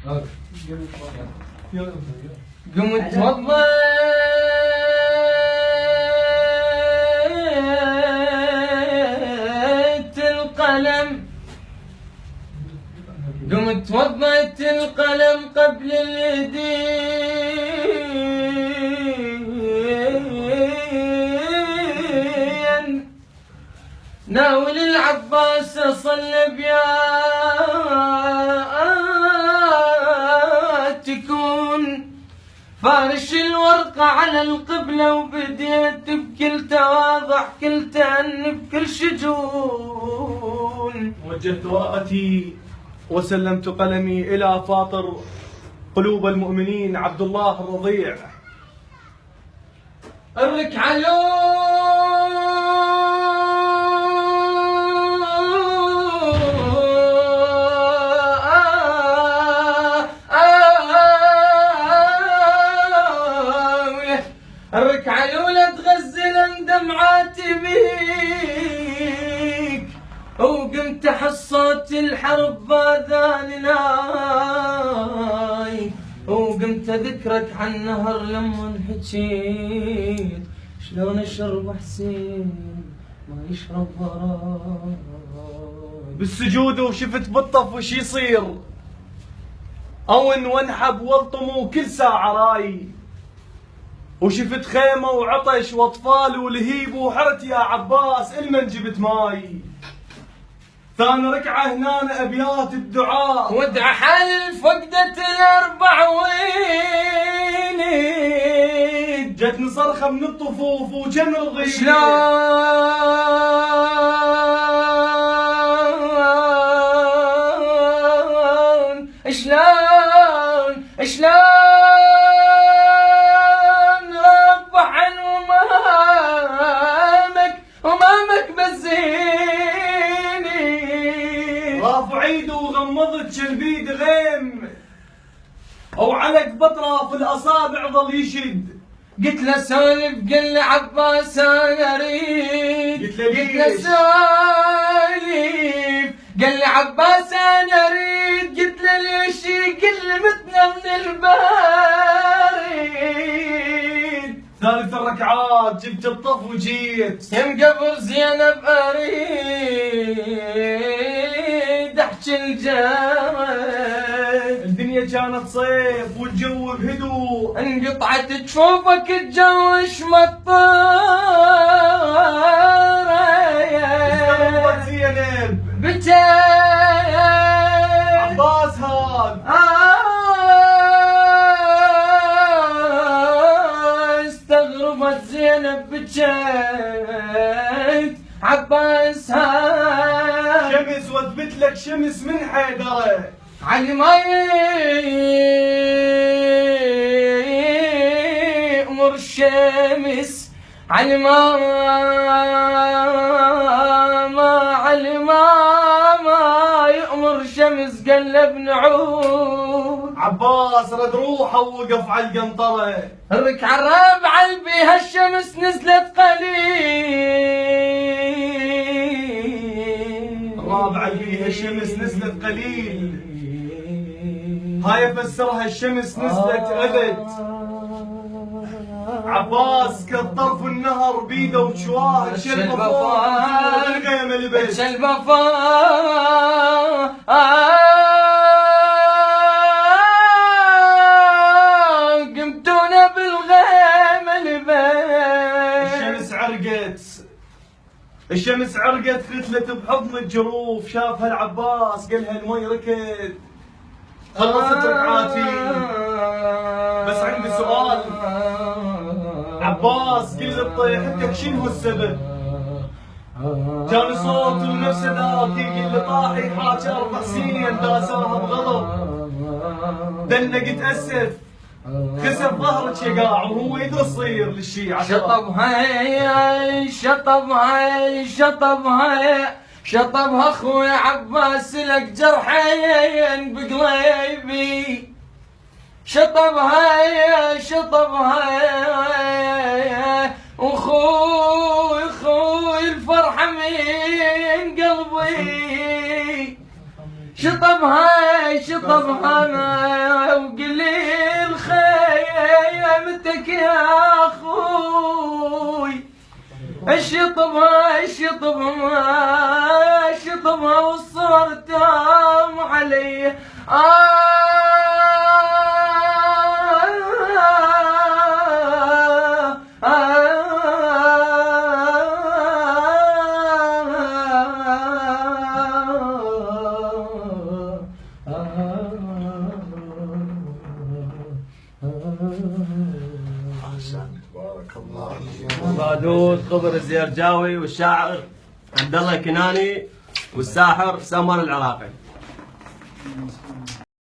قمت وضيت القلم، قمت وضيت القلم قبل اليدين، ناول العباس صلب يا تكون فارش الورقة على القبلة، وبديت بكل تواضع كل تأني بكل شجون. وجهت ورقتي وسلمت قلمي إلى فاطر قلوب المؤمنين عبد الله الرضيع. الركعة الأولى تغزل دمعاتي بيك، وقمت أحس صوت الحرب باذاني، وقمت أذكرك عن نهر لما حكيت شلون أشرب حسين ما يشرب وراي. بالسجود وشفت بالطف وش يصير، أون وانحب والطم وكل ساعة راي، وشفت خيمة وعطش واطفال ولهيب وحرت يا عباس المن جبت ماي. ثاني ركعة هنا أبيات الدعاء، وادعى حل فقدة الأربع ويني، جتني صرخة من الطفوف وجن رضيع. شلون ربع عن أمامك بزيني، رافع ايده وغمضت شلبيد غيم، او علق بطرف الاصابع ظل يشد. قلت له سولف قال لي عباس انا اريد، قلت له سولف قال لي عباس انا اريد، قلت له ليش قل لي متنا من البارد. ثالث الركعات جبت الطف وجيت، يم قبر زينب اريد احكي الجرد. الدنيا كانت صيف والجو بهدوء، انقطعت جفوفك الجوش مطارة، استغربت زينب بكيت عباس هاد. استغربت زينب بكيت عباس هاد. شمس واثبت لك شمس من حيدره، علي ما يأمر الشمس، علي ما يأمر الشمس قلب نعود. عباس رد روحه ووقف على القنطره. الركعة الرابعة اللي بيها الشمس نزلت قليل، الرابعة اللي بيها الشمس نزلت قليل، هاي فسرها الشمس نزلت أبد. عباس كالطرف النهر بيده وشواه شلبه فوق الغيمة لبس. شلبه فوق قمتونا بالغيمة لبس. الشمس عرقت ختلت بحضن الجروف، شافها العباس قالها المي ركد. خلصت ركعاتي بس عندي سؤال، عباس قل لي بطيحتك شنو السبب؟ كان صوت ونفسه ذاك يقول لي طاحي حاجة 4 سنين داسوها بغضب، دنق تأسف خسف ظهرك يا قاع وهو يدري تصير للشيعة. شطبها اخوي عباس لك جرحين بقليبي، شطبها اخوي الفرحة من قلبي، شطبها الشطبة وصرتم علي بارك الله بادود خضر الزيرجاوي والشاعر عبد الله الكناني والساحر سمر العراقي.